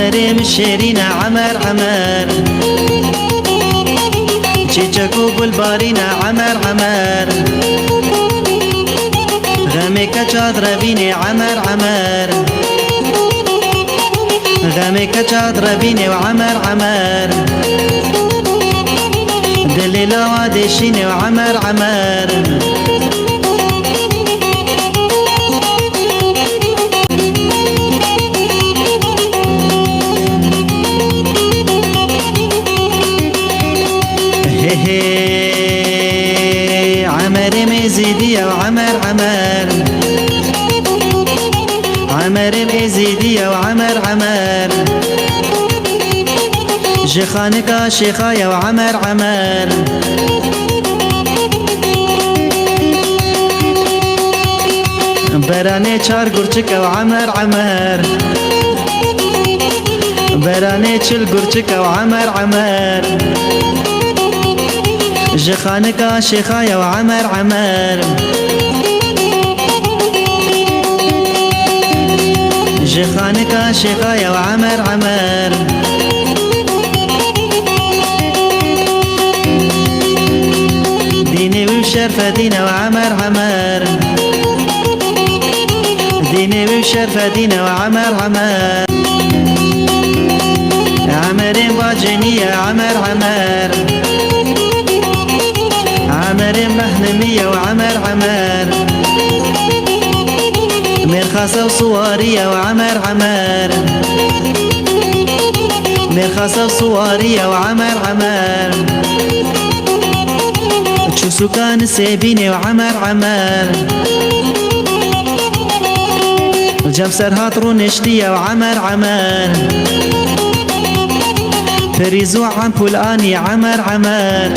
عمري مشيرينا عمر عمر چیچکو گلبارینا عمر عمر غمی کچاد روینه عمر عمر غمی کچاد روینه و عمر عمر دلی لاوا دشینه و عمر عمر عمر مزيدي وعمر عمر عمر مزيدي وعمر عمر شيخانك شيخايا وعمر عمر براني چار گرچك وعمر عمر براني چل گرچك وعمر عمر جخانك شيخايا وعمر عمر جخانك شيخايا وعمر عمر ديني وشرف دينا وعمر عمر ديني وشرف دينا وعمر عمر عمرين باجنية عمر عمر عمر مهنمية وعمر عمر مرخصة وصوارية وعمر عمر مرخصة وصوارية وعمر عمر شو سكان السيبيني وعمر عمر جاب سرهات رونشتية وعمر عمر فريزو عم فلاني عمر عمر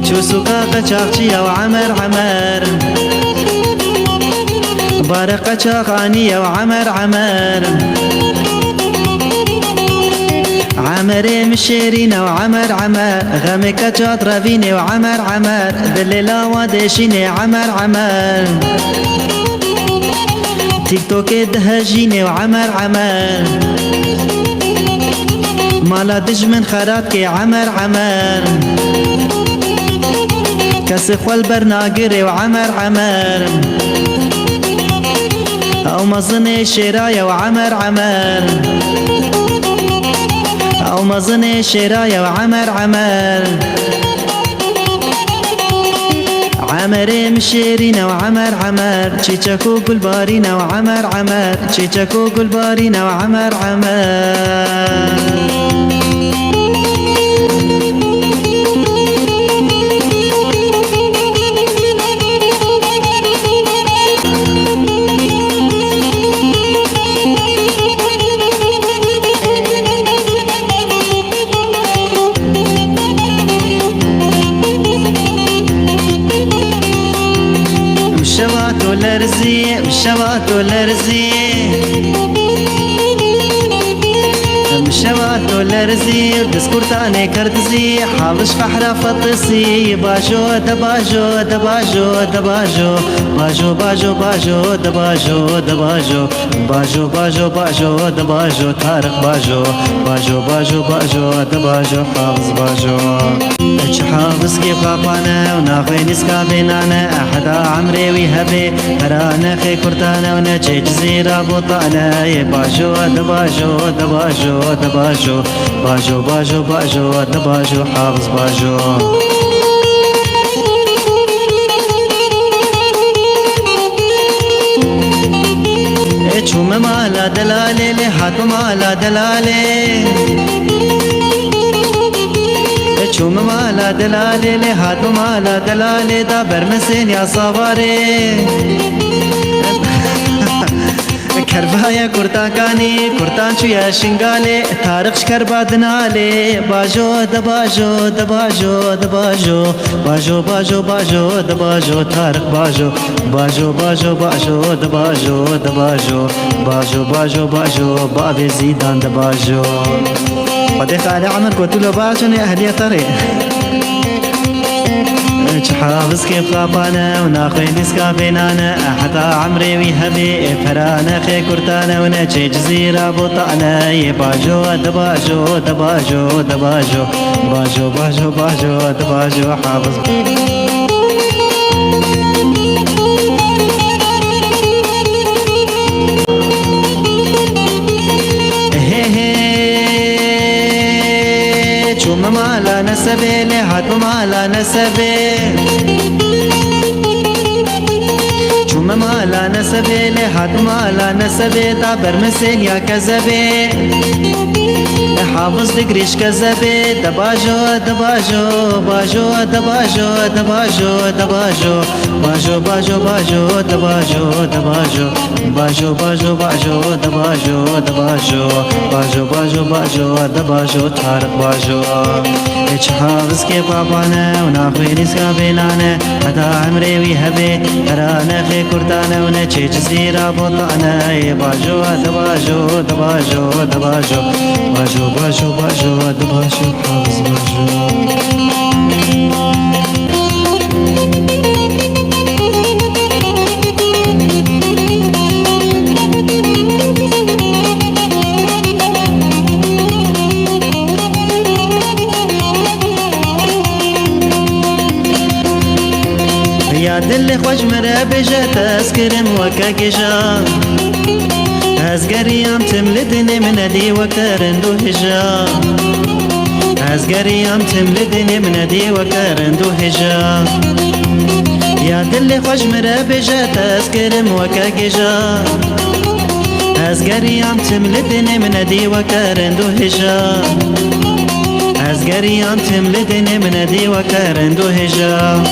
شو سكاكا شاقشية وعمر عمر بارقة شاقانية وعمر عمر عمري مشيرينا وعمر عمر غمكة جاد رافيني وعمر عمر دليلا وادشيني عمر عمر تيك توك دهجيني وعمر عمر مالا دج من خراتكي عمر عمر كسف والبرناقري وعمر عمر او مظني شرايا وعمر عمر او مظني شرايا وعمر عمر عمري مشيرينا وعمر عمر چيچكو قلبارينا وعمر عمر چيچكو قلبارينا وعمر عمر مشوات الارزي مشوات الارزي دسكورتاني كردزي حافظ فحرة فطسي باجو دباجو دباجو دباجو باجو باجو باجو دباجو دباجو باجو باجو باجو دباجو طارق باجو باجو باجو باجو دباجو حافظ باجو اش حافظ كيف بابانا وناخي نسكا بينانا احدا عمري ويهبي هرانا خي كرتانا ونجي جزيرة بطانا باجو دباجو دباجو دباجو باجو باجو باجو دباجو حافظ باجو اشوم مالا دلالي لحاتو مالا دلالي اشوم مالا دلالي لحاتو مالا دلالي دا برمسين يا صواري كربايا كورتاكاني كورتانشو يا شنغالي تارقش كربادنالي باجو دباجو دباجو دباجو باجو باجو باجو دباجو طارق باجو باجو باجو باجو دباجو دباجو باجو باجو باجو بابي زيدان دباجو بديت على عمر قلت له باجوني اهلي طريق حافظ كيف خابانا وناخي نسكا بينانا حتى عمري ويهبي فرانا خي كرتانا ونجي جزيرة بطانا يباجو دباجو دباجو دباجو باجو باجو باجو دباجو حافظ مالا نسبي لحد مالا نسبي شو مالا نسبي لحد مالا نسبي تعبر مسين يا كذبي حافظ دقريش كذبي دباجو دباجو باجو دباجو دباجو دباجو باجو باجو باجو دباجو دباجو باجو باجو باجو دباجو دباجو باجو باجو باجو دباجو تارك باجو ايش حافظ كي بابانا وناخوي نسكا بينانا حتى عمري ويهبي ترانا خي كرتانا ونجي جزيرة بطانا باجو دباجو دباجو دباجو باجو باجو باجو دباجو حافظ باجو يا دل خوش مرابجة تذكرن وكاكجا أزقريام تملدني من دي وكارن دو هجا أزقريام تملدني من دي وكارن دو هجا يا دل خوش مرابجة تذكرن وكاكجا أزقريام تملدني من دي وكارن دو هجا أزقريام تملدني من دي وكارن دو هجا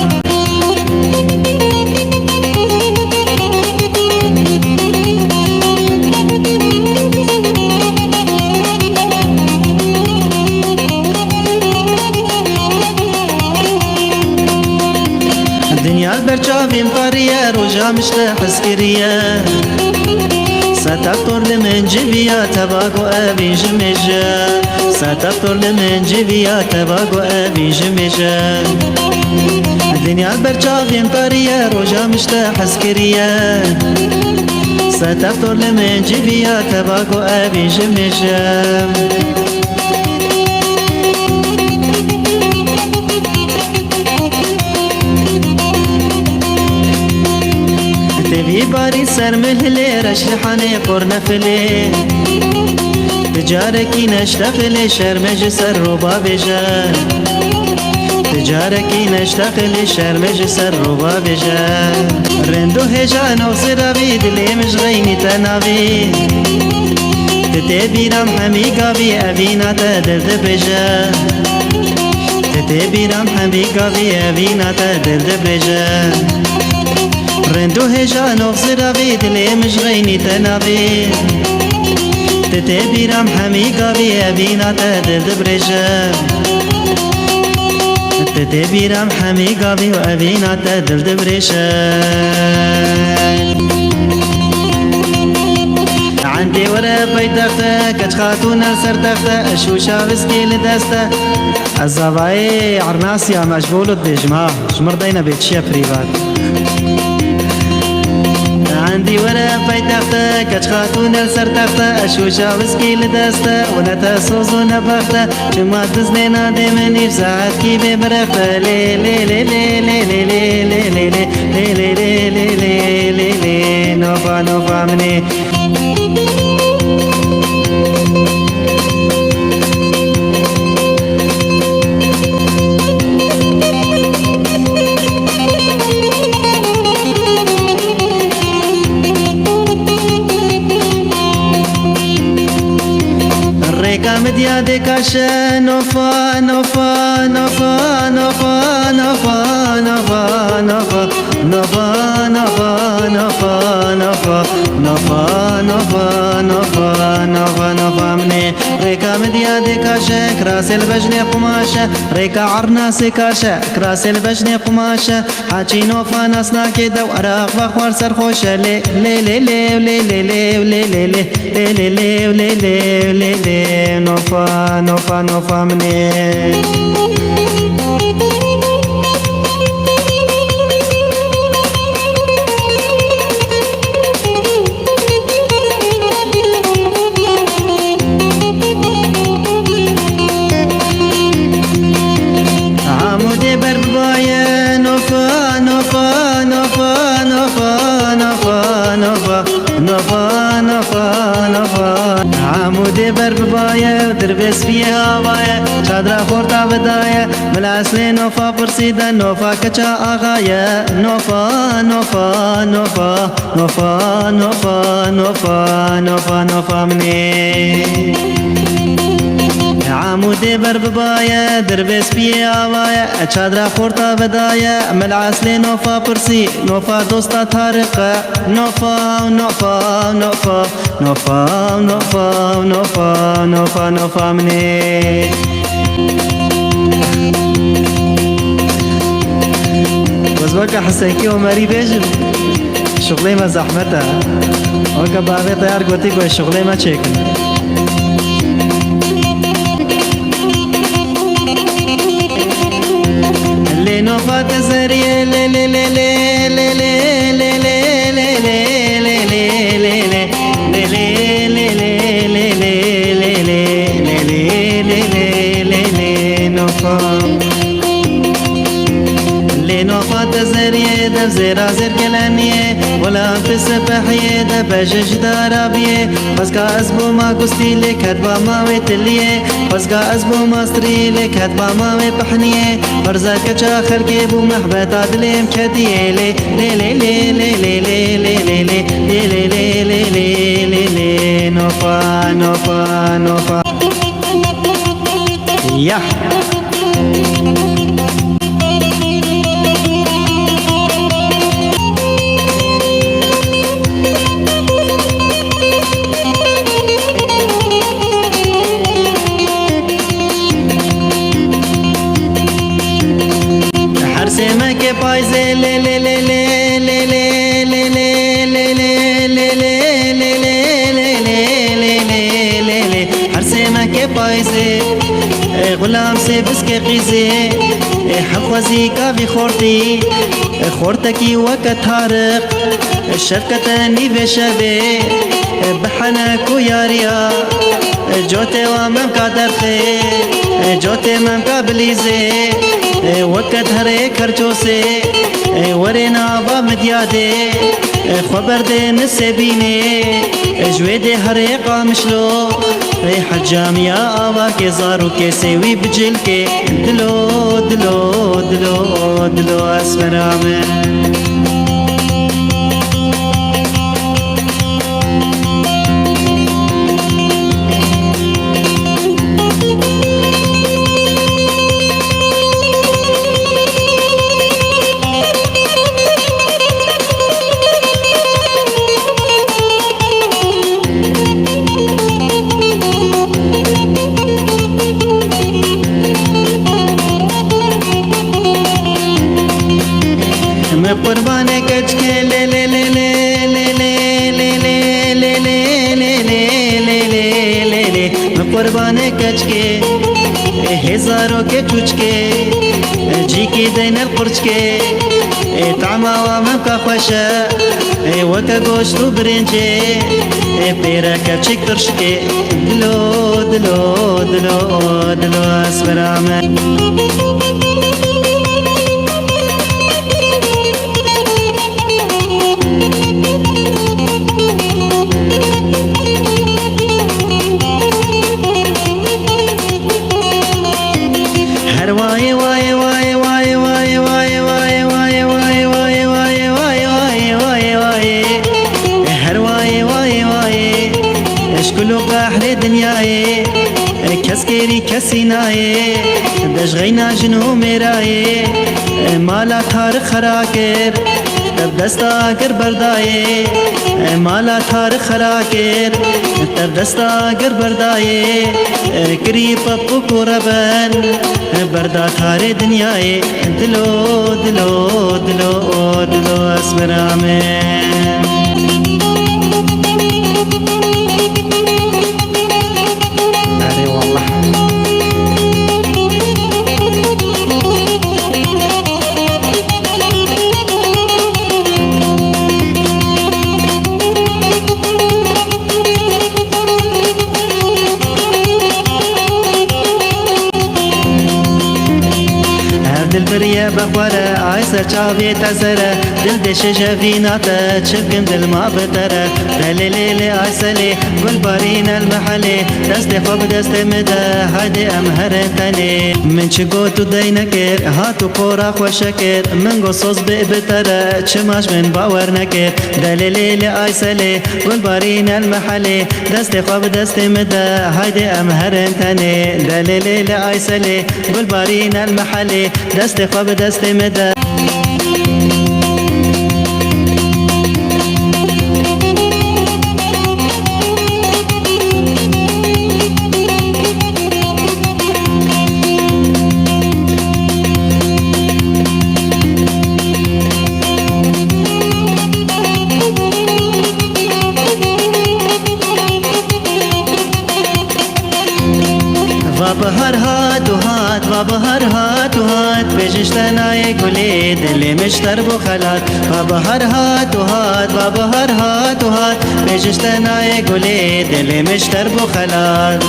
الدنيا البرجافي مطرية رجا مشتاح سكرية ستفطر لمن جبيا تباقو أبي جمجا ستفطر لمن جبيا تباقو أبي جمجا الدنيا البرجافي مطرية رجا مشتاح سكرية ستفطر لمن جبيا تباقو أبي جمجا تبي باري سر مهلي رشلحاني قرن فلي تجاركي نشتغلي شرمج سر ربا بجا تجاركي نشتغلي شرمج سر ربا بجا رندو هجا نوصر بيد لي مش غيني تنابي تتبي رام حمي قابي أبينا تدرد بجا تتبي رام حمي قابي أبينا تدرد بجا رندو هجا نوصر بيد لي مش غيني تنابي تتبي رام حمي قابي أبينا تدرد برجا تتبي رام حمي قابي وأبينا تدرد برجا عندي ورا بيت أخته كج خاتونا سر تخته شو شابسكي لدسته الزباي عرناسيا مجبول الدجمة شمر دينا بيتشيا بريفات عندي ورا بيت أخته كج خاتونا سر تخته شو شابسكي لدسته ونتا سوزو نبخته شما تزنينا دي مني بساعت كي ببرخته لي لي لي لي لي لي لي لي لي لي لي لي لي لي لي نوفا نوفا مني مديا دكاشا نوفا نوفا نوفا نوفا نوفا نوفا نوفا نوفا نوفا نوفا نوفا نوفا نوفا نوفا نوفا نوفا مني ريكا مديا دكاشا كراس البجني قماشا ريكا عرنا سكاشا كراس البجني قماشا حاجي نوفا ناسنا كده وراق بخوار سرخوشا لي لي لي لي لي لي لي لي لي لي لي لي لي لي لي لي نوفا نوفا نوفا مني نوفا نوفا نوفا نوفا عمودي برباية ودربس فيها هواية شادرة خورتا بداية ملاسلي نوفا برسيدة نوفا كچا آغاية نوفا نوفا نوفا نوفا نوفا نوفا نوفا نوفا مني عمودي برباية دربس فيها هواية چادرة خورتا بداية ملاسلي نوفا برسي نوفا دوستا طارقة نوفا نوفا نوفا نوفا نوفا نوفا نوفا نوفا مني وزوكا حسيكي وماري بيجن شغلي ما زحمتها وكا باغي طيار قوتي كوي شغلي ما تشيكن اللي نوفا تزريه لي لي لي لي لي لي لي لي لي تزريه دف زيرا زير كلانيه ولا في سفحيه دف جج دارابيه بس كا اسبو ما قستي لك هدبا ما ويتليه بس كا اسبو ما ستري لك هدبا ما ويبحنيه برزا كچا خلقي بو محبتا دليم كديه لي لي لي لي لي لي لي لي لي لي لي لي لي لي لي نوفا نوفا نوفا يا پایزه لی لی لی لی لی لی لی لی لی لی لی هر سیما که پایزه غلام سے بس کے قیزه حفظی کافی خوردی خورتکی وقت حارق شرکتنی بشبه بحنک و یاریا جوتے وامم کا درخے جوتے مم کا بلیزے وقت ہرے خرچوں سے ورنا وامدیا دے خبر دے نسے بینے جوے دے ہرے قامشلو حجام یا آوا کے زارو کے سیوی بجل کے دلو دلو دلو دلو اسمرا میں قربان کچ کے لے لے لے لے لے لے لے لے لے لے لے لے لے لے لے قربان کچ کے ہزاروں کے چوچ کے جی کی دین القرچ کے طعما وامم کا خوشا وکا گوشت و برنجے پیرا کچک ترش کے دلو دلو دلو دلو اسمرامه كسكيري كسيناي دشغينا جنو ميراي مالا تار خراكر تب دستا گر برداي مالا تار خراكر تب دستا گر برداي كري پپو قربان بردا تار دنياي دلو دلو دلو دلو اسمرامه شیرینه بخوره عیسر چاوی تزره دل دش جویناته چفکم دل ما بتره دلیلی عیسلی گل بارین المحلی دست خواب دست مده هایدی ام هرنتنی من چه گوتو دی نکر هاتو پورا خوشکر من گو سوز بتره چماش من باور نکر دلیلی عیسلی گل بارین المحلی دست خواب دست مده هایدی ام هرنتنی دلیلی عیسلی گل بارین المحلی دست خواب دست مده بهر هات و هات و بهر هات و هات بجشتنای گلی دلی مشتر بخلات و بهر هات و هات و بهر هات و هات بجشتنای گلی دلی مشتر بخلات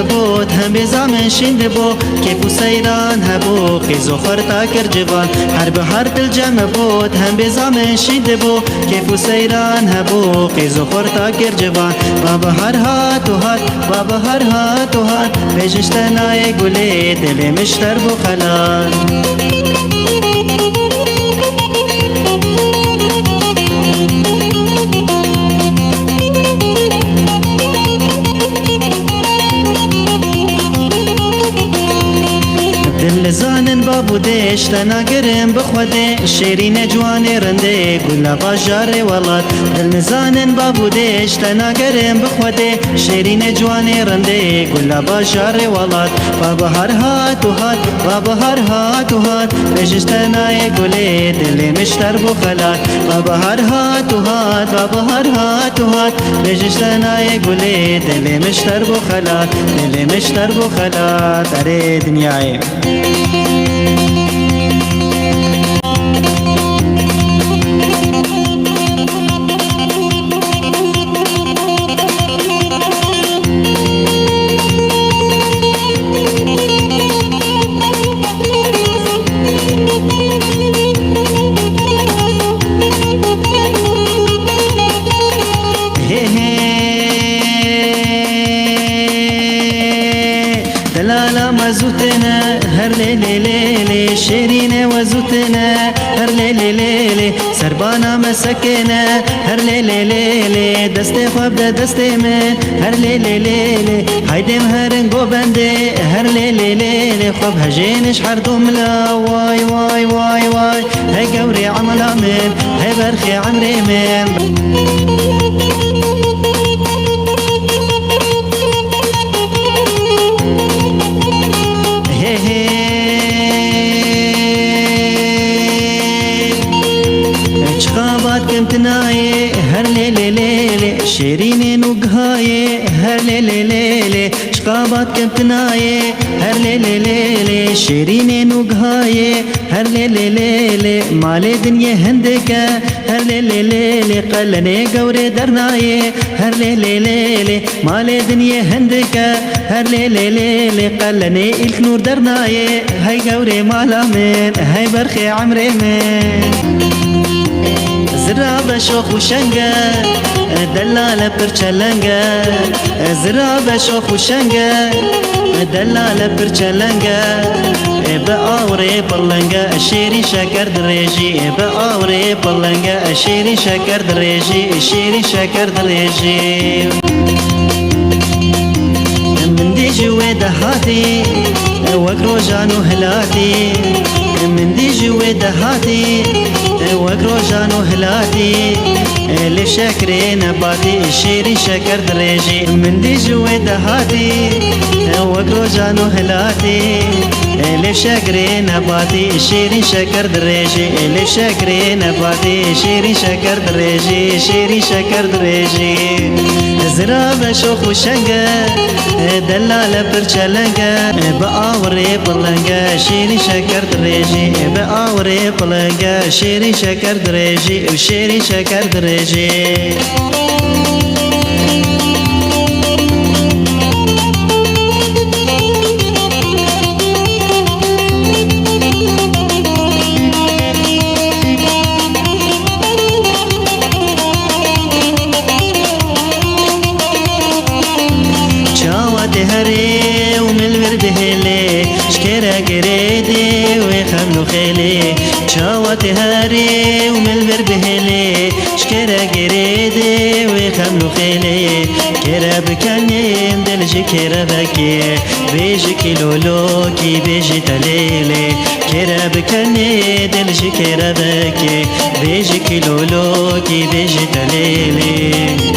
بود هم بزامن شند بو کیف و سیران هبو خیز و خورتا کر جوان هر بهار دل جمع بود هم بزامن شند بو کیف و سیران هبو خیز و خورتا کر جوان و بهار هات و هات و بهار هات و هات بجشتنای گلی دل مشتر بو خلال دل زانن بابو دیش تناگرم بخوده شیرین جوان رنده گلا باجار ولاد دل زانن بابو دیش تناگرم بخوده شیرین جوان رنده گلا باجار ولاد بابا هر هات و هات بابا هر هات و هات بجشتنای گلی دل مشتر بخلات بابا هر هات و هات بابا هر هات و هات بجشتنای گلی دل مشتر بخلات دل مشتر بخلات اره دنیای دلالا مزوتنا هر ليلي ليلي شيرين وزوتنا هر ليلي ليلي سربانا مسكنا هر ليلي ليلي دستي خواب دستي من هر ليلي ليلي هايدي مهرن قوبندي هر ليلي ليلي خواب هجينش حردو ملا واي واي واي واي هاي قوري عملا من هاي برخي عمري من كمتناي هر ليلي ليلي شيرين نوقهاي هر ليلي ليلي شقابات كمتناي هر ليلي ليلي شيرين نوقهاي هر ليلي ليلي مالي دنيا هندكا هر ليلي ليلي قلني قوري درناي هر ليلي ليلي مالي دنيا هندكا هر ليلي ليلي قلني الك نور درناي هاي قوري مالا من هاي برخي عمري من زرابة شوخ وشنقة دلالة برشلنقة زرابة شوخ وشنقة دلالة برشلنقة بأوري بلنقة شيري شكر دريجي بأوري بلنقة شيري شكر دريجي شيري شكر دريجي من دي جوي دهاتي وكرو جانو هلاتي من دي جوي دهاتي وكرو جانو هلاتي اللي شاكرين باتي الشيري شكر دريجي من دي جوي دهاتي وقرو جانو هلاتي اللي شاكرين باتي الشيري شكر دريجي اللي شاكرين باتي الشيري شكر دريجي شيري شكر دريجي زراب شوخ وشنقة دلالة برشلنقة بآوري بلنقة شيري شكر دريجي بآوري بلنقة شيري شكر دريجي وشيري شكر دريجي هري ومن الورد هلي شكرا قريدي ويخملو خيلي شاوات هري ومن الورد هلي شكرا قريدي ويخملو خيلي كرا بكنيم دلجي كرا بكي بيجي كيلولوكي بيجي تليلي كرا بكني دلجي كرا بكي بيجي كيلولوكي بيجي تليلي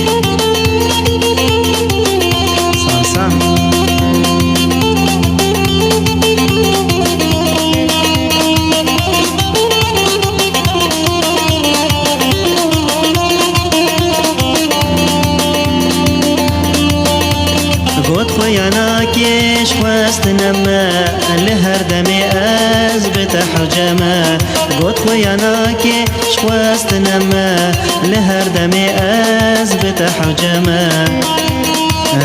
قد خويانا كيش خواست نما لهر دمي أزبت حجما قد خويانا كيش خواست نما لهر دمي أزبت حجما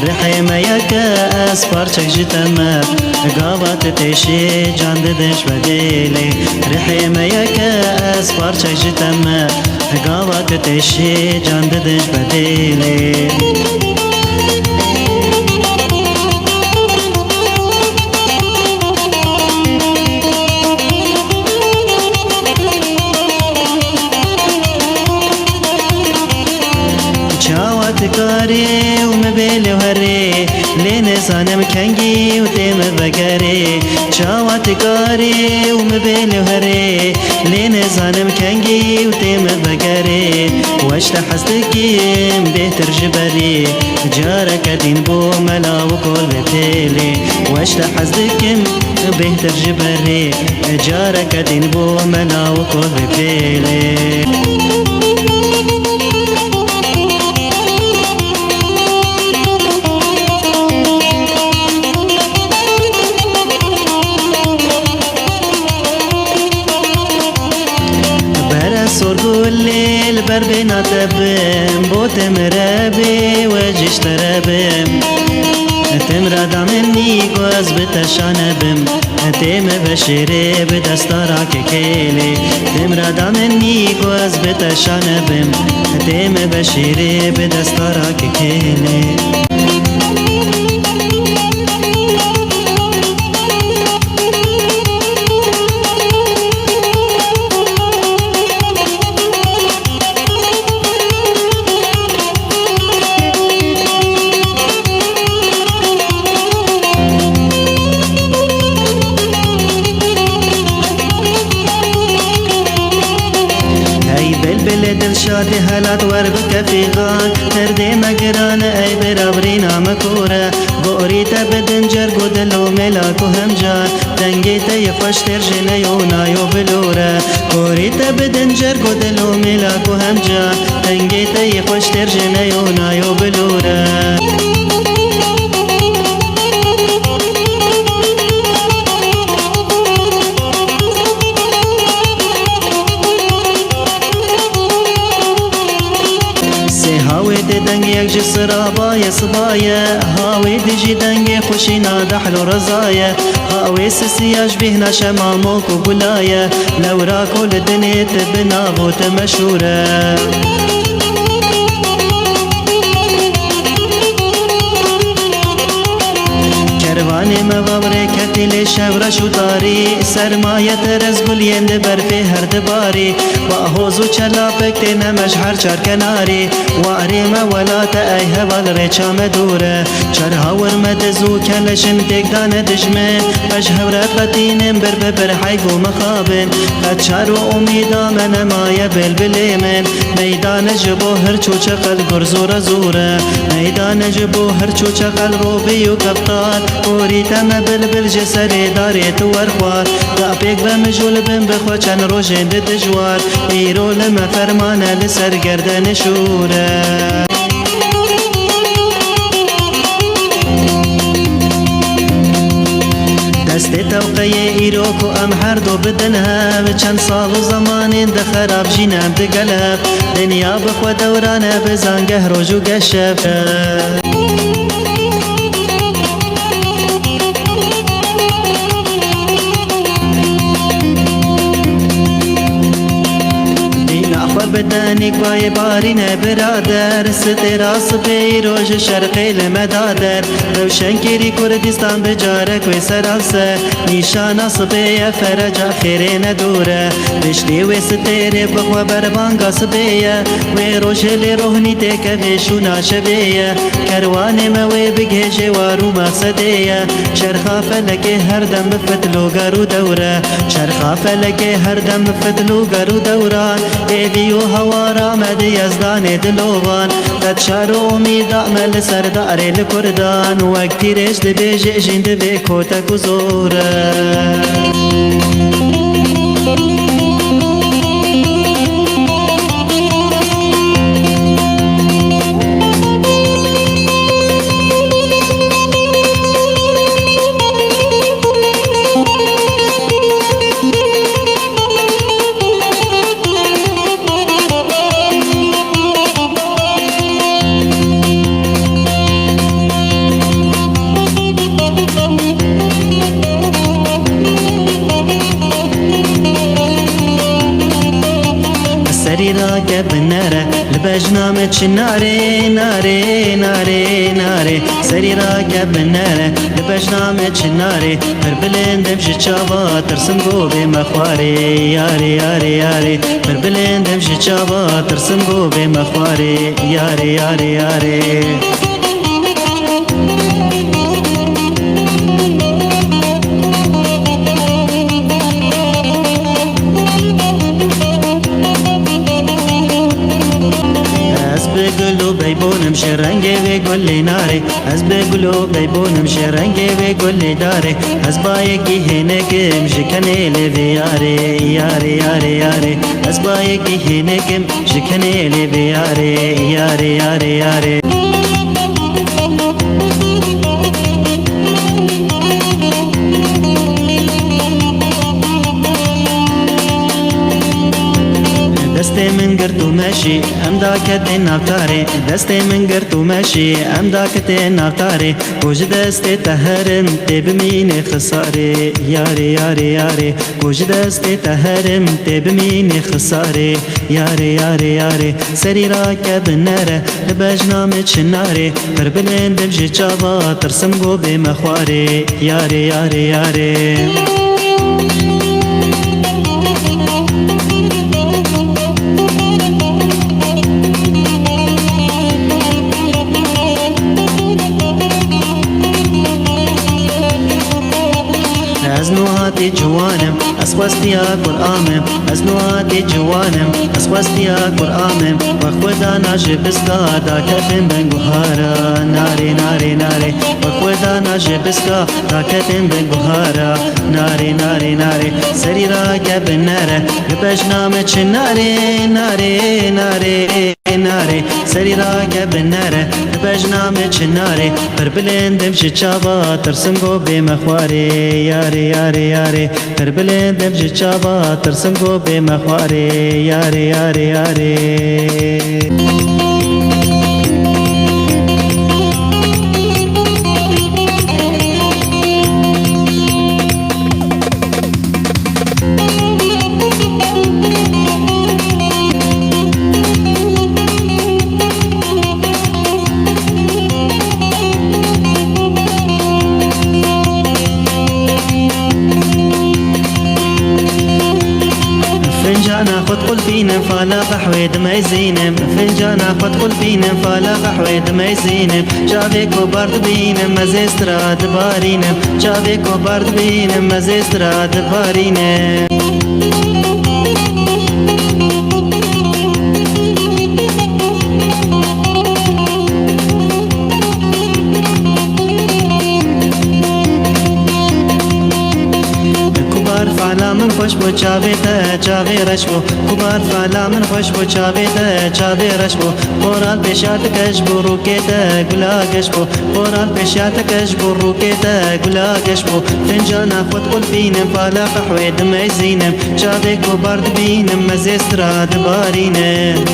رحيمة يكا أسفارشك جتما قابات تشي جان ددش بديلي رحيمة يكا أسفارشك جتما قابات تشي جان ددش بديلي كاري ومبيلي وهري لين صانم كنجي وتيم بقري شاوات كاري ومبيلي وهري لين صانم كنجي وتيم بقري واشتا حستكيم بيتر جبري جارك دين بو ملا وكل بتيلي واشتا حستكيم بيتر جبري جارك دين بو ملا وكل بتيلي صورقو الليل بربنا تبم بو تمرابي وجيش ترابم تمرد مني قوز بتشانبم تيم بشيري بدستارك كيلي تمرد مني قوز بتشانبم تيم بشيري بدستارك كيلي دلشادي هلات وربك في غان تردي مقران اي برابرينا مكورة بوريتا بدنجر قدلو ملاكو همجان دنگيتا يفش ترجنا يونا يو بلورة بوريتا بدنجر قدلو ملاكو همجان دنگيتا يفش ترجنا يونا يو بلورة هاوي دي دنگي يكجي صرابايا صبايا هاوي دي جي دنگي خوشينا دحلو رزايا هاوي سسياج بيهنا شماموك وبلايا لو راكو لدنيا تبناغو تمشورة کروانی مغابره کتیل شور شوتاری سرمایه ترز گلین برفی هر دباری با حوزو چلاپک تینمش هر چار کناری واری مولات ای هوال ریچا مدوره چار هاور مدزو کلشن تکدان دجمن اش هورت بطینم بر بر حیگو مخابن قد چار و امیدا من مایه بلبلی من میدان جبو هر چوچه قل گرزور زوره میدان جبو هر چوچه قل روبی و کفتار اوریتم بلبل جسری داری تو ورخوار دا پیک بمجول بم بخوا چند روشن دجوار ایرو لما فرمانه لسر گردن شوره دست توقیه ایرو کو ام هر دو بدنها و چند سال و زمانین ده خراب جینم ده گلب دنیا بخوا دورانه بزانگه روژو گشب بدنك باي بارينا برادر ستي راس بي روج شرقي لمدادر روشن كيري كردستان بجارك وسراسه نشان صبي فرج خيرين دوره بشتي وستيري بخوا بربانغا صبيه وروج لي روحني تك شونا شبيه كروان موي بگه جوارو مقصديه شرخا فلك هر دم فتلو غرو دوره شرخا فلك هر دم فتلو غرو دوران ايديو هوارا مدي يزدان دلوغان قد شارو امید اعمل سردار الكردان وقتی رش دبیج جند بکوتا گزوره سريراك بالنار لبجنامك ناري ناري ناري ناري سريراك بالنار لبجنامك ناري بربلين دمشي تشابا ترسم قوبي مخواري ياري ياري ياري بربلين دمشي تشابا ترسم قوبي مخواري ياري ياري ياري بيبونم شرنگي ويقولي ناري از بقلو بيبونم شرنگي ويقولي داري از بايقي هنكم شكني لي ياري ياري ياري ياري از بايقي هنكم شكني لي ياري ياري ياري ياري دستي من قرتو ماشي ام داكتين نافتاري دستي من قرتو ماشي ام داكتين نافتاري كوج دستي تهرم تبميني خساري ياري ياري ياري كوج دستي تهرم تبميني خساري ياري ياري ياري سري راكب النار لبجنامك الناري بربلين دمجي جابا ترسم قوبي مخواري ياري ياري ياري ازنواتي جوانم اسخوستيا قرآمم ازنواتي جوانم اسخوستيا قرآمم وخودا ناجي بسكا دا كتن بنگوهارا ناري ناري ناري وخودا ناجي بسكا دا كتن بنگوهارا ناري ناري ناري سري راكب النار لبجنامك ناري ناري ناري ناري سري راكب النار لبجنامك ناري بربلين دمشي تشابا ترسم قوبي مخواري ياري ياري ياري بربلين دمشي تشابا ترسم قوبي مخواري ياري ياري ياري فالا قحويد ميزينم فنجانا خد قلبينم فالا قحويد ميزينم شافيكو برد بينم مزيستراد بارينم شافيكو برد بينم مزيستراد بارينم من خوش بو چاوی تا چاوی رش بو کبار فعلا من خوش بو چاوی تا چاوی رش بو قرآن پیشات کش بو روکه تا گلاگش بو قرآن پیشات کش بو روکه تا گلاگش بو فنجانا خود قل بینم فالا قحوی دمی زینم چاوی کو برد بینم مزیستراد بارینم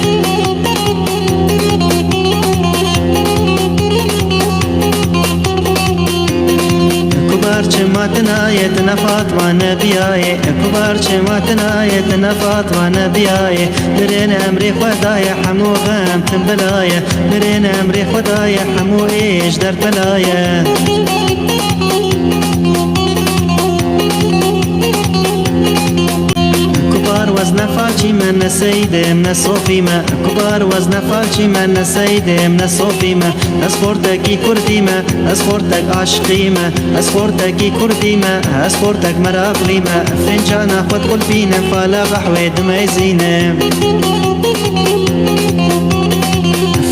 كبار يتنا فاطمة نبياي كبار يتنا فاطمة نبياي درين أمري خدايا حمو غام تنبلايا درين أمري خدايا حمو إيش در بلايا كبار وزن فالشي من سيدي من صوفي ما كبار وزن فالشي من سيدي من صوفي ما اسفورتكي كردي ما اسفورتك عشقي ما اسفورتكي كردي ما اسفورتك مراقلي ما فنجانا خد قلبينا فالا قحوي ميزينا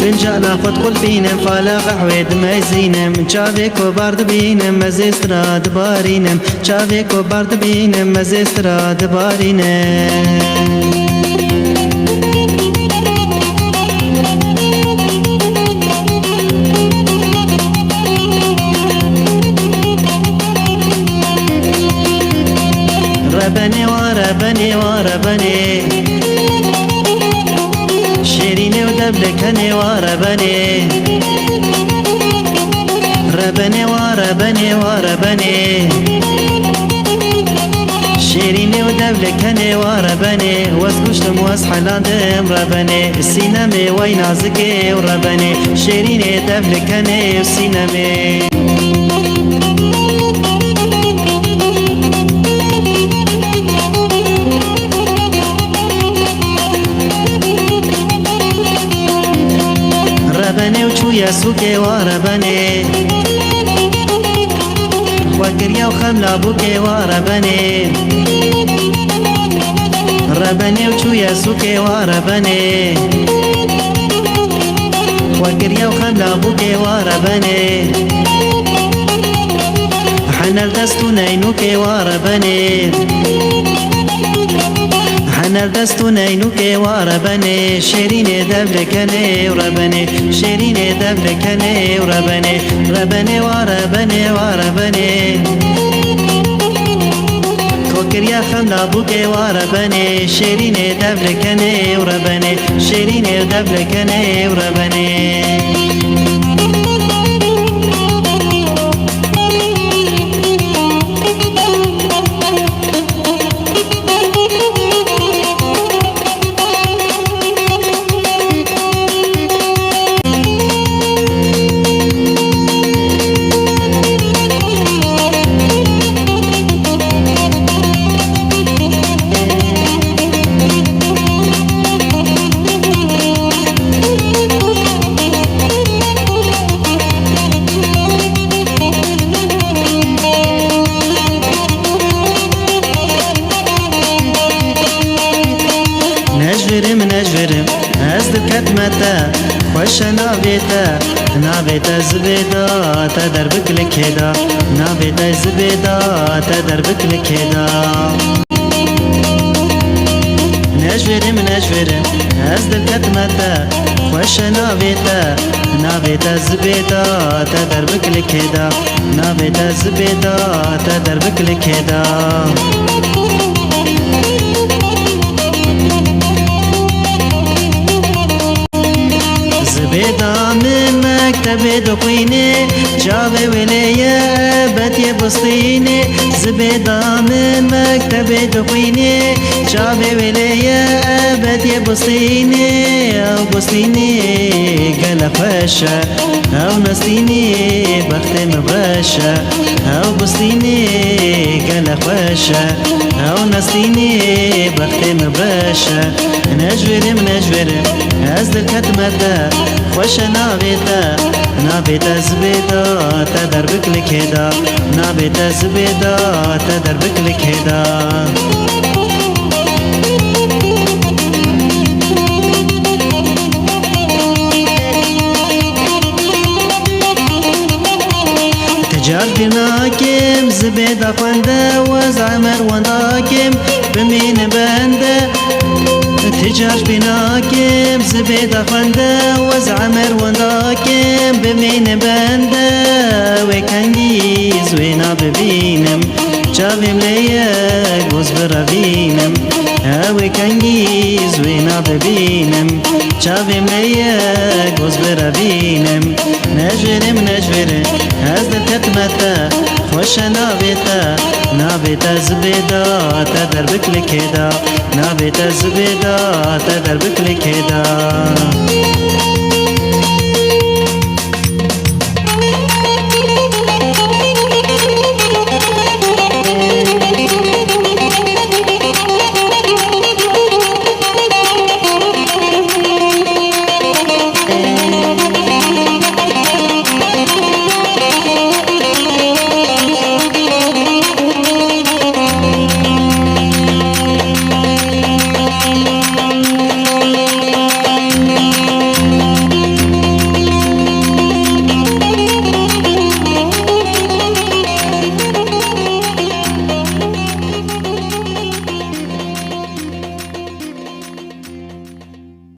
فنجانا خد قلبينا فالا قحوي ميزينا شافيكو برد بينا مزيستراد بارينا شافيكو برد بينا مزيستراد بارينا ربني وربني وربني شيريني ودبلكني وربني ربني وربني وربني شيريني ودبلكني وربني واسكشتم واسحلاندم ربني السينامي وينازكي وربني شيريني دبلكني السينامي ربني وشويا سوكي وربني وكريا وخملا بوكي وربني ربني وشويا سوكي وربني وكريا وخملا بوكي وربني حنال دستو نينوكي وربني حنال دستو نينوكي وربني شيريني دبلكني وربني شيريني دبلكني وربني ربني وربني وربني كوكريا خملا بوكي وربني شيريني دبلكني وربني شيريني دبلكني وربني نجرم از دكتمتا خوش نابيتا زبيدا تدربك لكيدا نابيتا زبيدا تدربك لكيدا نجرم از دكتمتا خوش نابيتا زبيدا تدربك لكيدا نابيتا زبيدا تدربك لكيدا زبيدا من مكتب دقيني جاوي وليا بتي بسطيني زبيدا من مكتب دقيني جاوي وليا بتي بسطيني او بسطيني قال فشا او نسيني بخت مبرشا او بسطيني قال فشا او نستيني بختي مباشا نجبرم از دل كتمتا خوش نابيتا زبيدا تدربك لك هدا نابيتا زبيدا تدربك لك هدا تجار بناكم زبيدا خونده وزعمر ونداكم بمين بنده تجار بناكم زبيدا خونده وزعمر ونداكم بمين بنده وكنجيز وينا ببينم شافم ليك بوز برافينم وكنجيز وينا ببينم شافم ليك بوز برافينم نجرم هزدل كتمتا خوش نابيتا زبيدا تدربك لك هدا نابيتا زبيدا تدربك لك هدا